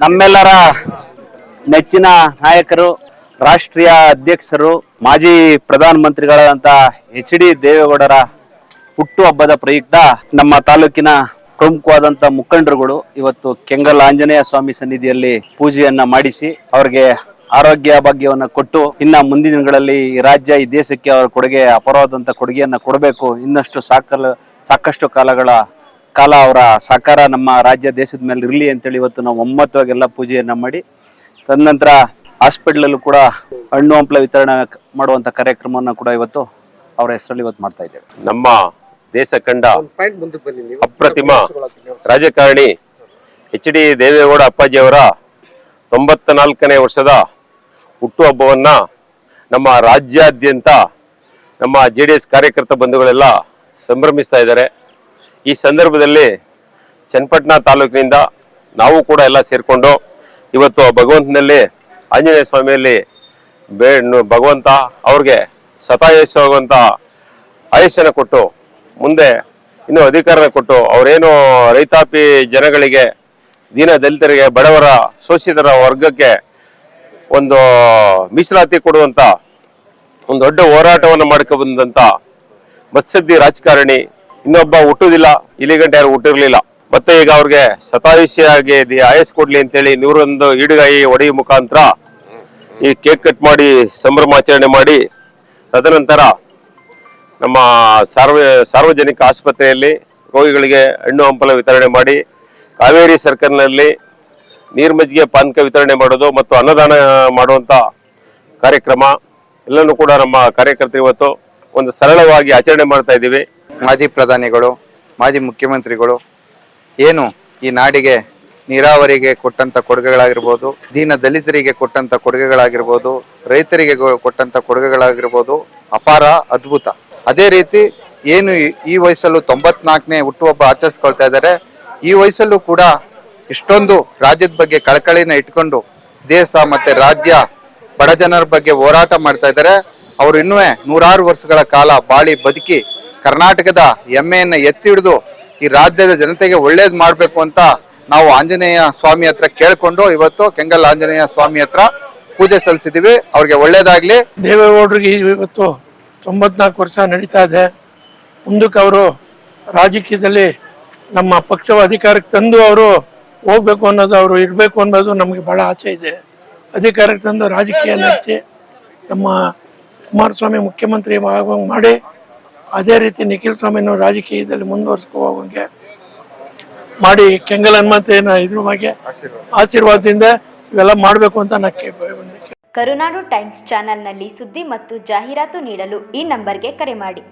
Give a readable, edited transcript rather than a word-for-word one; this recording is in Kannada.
ನಮ್ಮೆಲ್ಲರ ನೆಚ್ಚಿನ ನಾಯಕರು, ರಾಷ್ಟ್ರೀಯ ಅಧ್ಯಕ್ಷರು, ಮಾಜಿ ಪ್ರಧಾನ ಮಂತ್ರಿಗಳಾದಂತ ಎಚ್.ಡಿ. ದೇವೇಗೌಡರ ಹುಟ್ಟುಹಬ್ಬದ ಪ್ರಯುಕ್ತ ನಮ್ಮ ತಾಲೂಕಿನ ಪ್ರಮುಖವಾದಂತ ಮುಖಂಡರುಗಳು ಇವತ್ತು ಕೆಂಗಲ್ ಆಂಜನೇಯ ಸ್ವಾಮಿ ಸನ್ನಿಧಿಯಲ್ಲಿ ಪೂಜೆಯನ್ನ ಮಾಡಿಸಿ ಅವರಿಗೆ ಆರೋಗ್ಯ ಭಾಗ್ಯವನ್ನ ಕೊಟ್ಟು ಇನ್ನ ಮುಂದಿನ ದಿನಗಳಲ್ಲಿ ಈ ರಾಜ್ಯ ಈ ದೇಶಕ್ಕೆ ಅವರ ಕೊಡುಗೆ ಅಪಾರವಾದಂತ ಕೊಡುಗೆಯನ್ನ ಕೊಡಬೇಕು. ಇನ್ನಷ್ಟು ಸಾಕಷ್ಟು ಕಾಲ ಅವರ ಸಹಕಾರ ನಮ್ಮ ರಾಜ್ಯ ದೇಶದ ಮೇಲೆ ಇರಲಿ ಅಂತೇಳಿ ಇವತ್ತು ನಾವು ಒಮ್ಮತವಾಗಿ ಎಲ್ಲ ಪೂಜೆಯನ್ನ ಮಾಡಿ ತದನಂತರ ಹಾಸ್ಪಿಟಲ್ ಕೂಡ ಹಣ್ಣು ಹಂಪಲ ವಿತರಣೆ ಮಾಡುವಂತ ಕಾರ್ಯಕ್ರಮವನ್ನು ಕೂಡ ಇವತ್ತು ಅವರ ಹೆಸರಲ್ಲಿ ಇವತ್ತು ಮಾಡ್ತಾ ಇದ್ದೇವೆ. ನಮ್ಮ ದೇಶ ಕಂಡ ಅಪ್ರತಿಮ ರಾಜಕಾರಣಿ ಎಚ್.ಡಿ. ದೇವೇಗೌಡ ಅಪ್ಪಾಜಿಯವರ 94ನೇ ವರ್ಷದ ಹುಟ್ಟುಹಬ್ಬವನ್ನ ನಮ್ಮ ರಾಜ್ಯಾದ್ಯಂತ ನಮ್ಮ JDS ಕಾರ್ಯಕರ್ತ ಬಂಧುಗಳೆಲ್ಲ ಸಂಭ್ರಮಿಸ್ತಾ ಇದ್ದಾರೆ. ಈ ಸಂದರ್ಭದಲ್ಲಿ ಚನ್ನಪಟ್ಟಣ ತಾಲೂಕಿನಿಂದ ನಾವು ಕೂಡ ಎಲ್ಲ ಸೇರಿಕೊಂಡು ಇವತ್ತು ಭಗವಂತನಲ್ಲಿ ಆಂಜನೇಯ ಸ್ವಾಮಿಯಲ್ಲಿ ಭಗವಂತ ಅವ್ರಿಗೆ ಸತಾಯಸ್ಸುವಂತ ಆಯುಷ್ಯನ ಕೊಟ್ಟು ಮುಂದೆ ಇನ್ನೂ ಅಧಿಕಾರನ ಕೊಟ್ಟು ಅವರೇನು ರೈತಾಪಿ ಜನಗಳಿಗೆ, ದೀನ ದಲಿತರಿಗೆ, ಬಡವರ ಶೋಷಿತರ ವರ್ಗಕ್ಕೆ ಒಂದು ಮೀಸಲಾತಿ ಕೊಡುವಂತ ಒಂದು ದೊಡ್ಡ ಹೋರಾಟವನ್ನು ಮಾಡ್ಕೊ ಬಂದಂತ ಮತ್ಸದ್ದಿ ರಾಜಕಾರಣಿ. ಇನ್ನೊಬ್ಬ ಹುಟ್ಟುದಿಲ್ಲ, ಇಲ್ಲಿ ಗಂಟೆ ಯಾರು ಹುಟ್ಟಿರ್ಲಿಲ್ಲ. ಮತ್ತೆ ಈಗ ಅವ್ರಿಗೆ ಶತಾಯುಷಿಯಾಗಿ ಆಯಸ್ ಕೊಡ್ಲಿ ಅಂತೇಳಿ 101 ಈಡುಗಾಯಿ ಹೊಡೆಯುವ ಮುಖಾಂತರ ಈ ಕೇಕ್ ಕಟ್ ಮಾಡಿ ಸಂಭ್ರಮಾಚರಣೆ ಮಾಡಿ ತದನಂತರ ನಮ್ಮ ಸಾರ್ವಜನಿಕ ಆಸ್ಪತ್ರೆಯಲ್ಲಿ ರೋಗಿಗಳಿಗೆ ಹಣ್ಣು ಹಂಪಲ ವಿತರಣೆ ಮಾಡಿ, ಕಾವೇರಿ ಸರ್ಕಲ್ನಲ್ಲಿ ನೀರ್ಮಜ್ಜಿಗೆ ಪಾನಕ ವಿತರಣೆ ಮಾಡೋದು ಮತ್ತು ಅನ್ನದಾನ ಮಾಡುವಂತ ಕಾರ್ಯಕ್ರಮ ಎಲ್ಲನೂ ಕೂಡ ನಮ್ಮ ಕಾರ್ಯಕರ್ತರು ಇವತ್ತು ಒಂದು ಸರಳವಾಗಿ ಆಚರಣೆ ಮಾಡ್ತಾ ಇದ್ದೀವಿ. ಮಾಜಿ ಪ್ರಧಾನಿಗಳು, ಮಾಜಿ ಮುಖ್ಯಮಂತ್ರಿಗಳು ಏನು ಈ ನಾಡಿಗೆ ನೀರಾವರಿಗೆ ಕೊಟ್ಟಂತ ಕೊಡುಗೆಗಳಾಗಿರ್ಬೋದು, ದೀನ ದಲಿತರಿಗೆ ಕೊಟ್ಟಂತ ಕೊಡುಗೆಗಳಾಗಿರ್ಬೋದು, ರೈತರಿಗೆ ಕೊಟ್ಟಂತ ಕೊಡುಗೆಗಳಾಗಿರ್ಬೋದು, ಅಪಾರ, ಅದ್ಭುತ. ಅದೇ ರೀತಿ ಏನು ಈ ವಯಸ್ಸಲ್ಲೂ 94ನೇ ಹುಟ್ಟುಹಬ್ಬ ಆಚರಿಸ್ಕೊಳ್ತಾ ಇದ್ದಾರೆ. ಈ ವಯಸ್ಸಲ್ಲೂ ಕೂಡ ಇಷ್ಟೊಂದು ರಾಜ್ಯದ ಬಗ್ಗೆ ಕಳಕಳಿನ ಇಟ್ಕೊಂಡು ದೇಶ ಮತ್ತೆ ರಾಜ್ಯ ಬಡ ಜನರ ಬಗ್ಗೆ ಹೋರಾಟ ಮಾಡ್ತಾ ಇದ್ದಾರೆ. ಅವರು ಇನ್ನೂ 106 ವರ್ಷಗಳ ಕಾಲ ಬಾಳಿ ಬದುಕಿ ಕರ್ನಾಟಕದ ಹೆಮ್ಮೆಯನ್ನ ಎತ್ತಿ ಹಿಡಿದು ಈ ರಾಜ್ಯದ ಜನತೆಗೆ ಒಳ್ಳೇದ್ ಮಾಡ್ಬೇಕು ಅಂತ ನಾವು ಆಂಜನೇಯ ಸ್ವಾಮಿ ಹತ್ರ ಕೇಳ್ಕೊಂಡು ಇವತ್ತು ಕೆಂಗಲ್ ಆಂಜನೇಯ ಸ್ವಾಮಿ ಹತ್ರ ಪೂಜೆ ಸಲ್ಲಿಸಿದೀವಿ. ಅವ್ರಿಗೆ ಒಳ್ಳೇದಾಗ್ಲಿ. ದೇವೇಗೌಡರಿಗೆ ಇವತ್ತು 94 ವರ್ಷ ನಡೀತಾ ಇದೆ. ಮುಂದಕ್ಕೆ ಅವರು ರಾಜಕೀಯದಲ್ಲಿ ನಮ್ಮ ಪಕ್ಷವ ಅಧಿಕಾರಕ್ಕೆ ತಂದು ಅವರು ಹೋಗ್ಬೇಕು ಅನ್ನೋದು, ಅವರು ಇರಬೇಕು ಅನ್ನೋದು ನಮಗೆ ಬಹಳ ಆಸೆ ಇದೆ. ಅಧಿಕಾರಕ್ಕೆ ತಂದು ರಾಜಕೀಯ ನಡೆಸಿ ನಮ್ಮ ಕುಮಾರಸ್ವಾಮಿ ಮುಖ್ಯಮಂತ್ರಿ ಮಾಡಿ, ಅದೇ ರೀತಿ ನಿಖಿಲ್ ಸ್ವಾಮಿನೂ ರಾಜಕೀಯದಲ್ಲಿ ಮುಂದುವರ್ಸ್ಕೊ ಹೋಗಂಗೆ ಮಾಡಿ ಕೆಂಗಲ್ ಹನುಮಂತನ ಇದ್ರ ಬಗ್ಗೆ ಆಶೀರ್ವಾದದಿಂದ ಇವೆಲ್ಲ ಮಾಡಬೇಕು ಅಂತ ನಾನು ಕರುನಾಡು ಟೈಮ್ಸ್ ಚಾನೆಲ್ನಲ್ಲಿ ಸುದ್ದಿ ಮತ್ತು ಜಾಹೀರಾತು ನೀಡಲು ಈ ನಂಬರ್ಗೆ ಕರೆ ಮಾಡಿ.